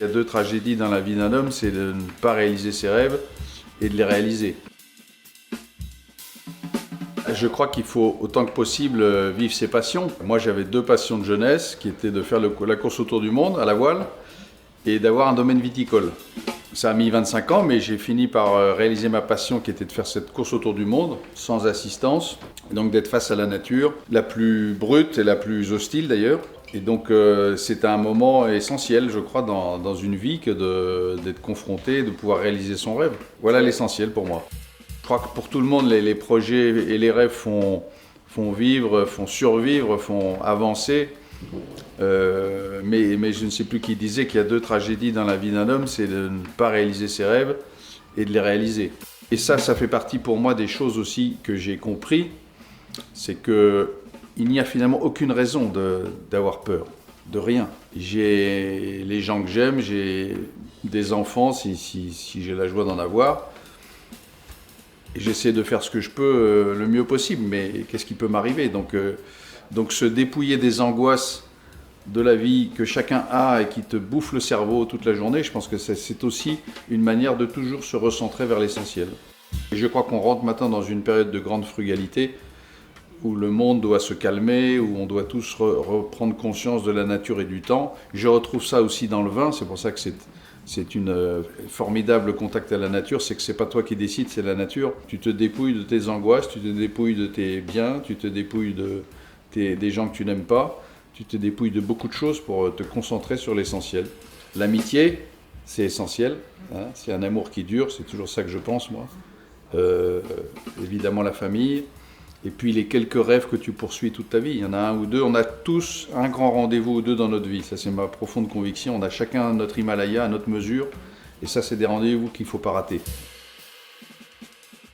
Il y a deux tragédies dans la vie d'un homme, c'est de ne pas réaliser ses rêves et de les réaliser. Je crois qu'il faut autant que possible vivre ses passions. Moi j'avais deux passions de jeunesse qui étaient de faire la course autour du monde à la voile et d'avoir un domaine viticole. Ça a mis 25 ans, mais j'ai fini par réaliser ma passion qui était de faire cette course autour du monde sans assistance, et donc d'être face à la nature, la plus brute et la plus hostile d'ailleurs. Et donc c'est un moment essentiel, je crois, dans une vie que d'être confronté, de pouvoir réaliser son rêve. Voilà l'essentiel pour moi. Je crois que pour tout le monde, les projets et les rêves font vivre, font survivre, font avancer. Mais je ne sais plus qui disait qu'il y a deux tragédies dans la vie d'un homme, c'est de ne pas réaliser ses rêves et de les réaliser. Et ça fait partie pour moi des choses aussi que j'ai compris, c'est que il n'y a finalement aucune raison d'avoir peur, de rien. J'ai les gens que j'aime, j'ai des enfants si j'ai la joie d'en avoir. Et j'essaie de faire ce que je peux le mieux possible, mais qu'est-ce qui peut m'arriver ? Donc se dépouiller des angoisses de la vie que chacun a et qui te bouffe le cerveau toute la journée, je pense que c'est aussi une manière de toujours se recentrer vers l'essentiel. Et je crois qu'on rentre maintenant dans une période de grande frugalité, où le monde doit se calmer, où on doit tous reprendre conscience de la nature et du temps. Je retrouve ça aussi dans le vin, c'est pour ça que c'est une formidable contact à la nature, c'est que c'est pas toi qui décides, c'est la nature. Tu te dépouilles de tes angoisses, tu te dépouilles de tes biens, tu te dépouilles des gens que tu n'aimes pas, tu te dépouilles de beaucoup de choses pour te concentrer sur l'essentiel. L'amitié, c'est essentiel, hein, c'est un amour qui dure, c'est toujours ça que je pense moi. Évidemment la famille, et puis les quelques rêves que tu poursuis toute ta vie. Il y en a un ou deux, on a tous un grand rendez-vous ou deux dans notre vie, ça c'est ma profonde conviction. On a chacun notre Himalaya à notre mesure, et ça c'est des rendez-vous qu'il ne faut pas rater.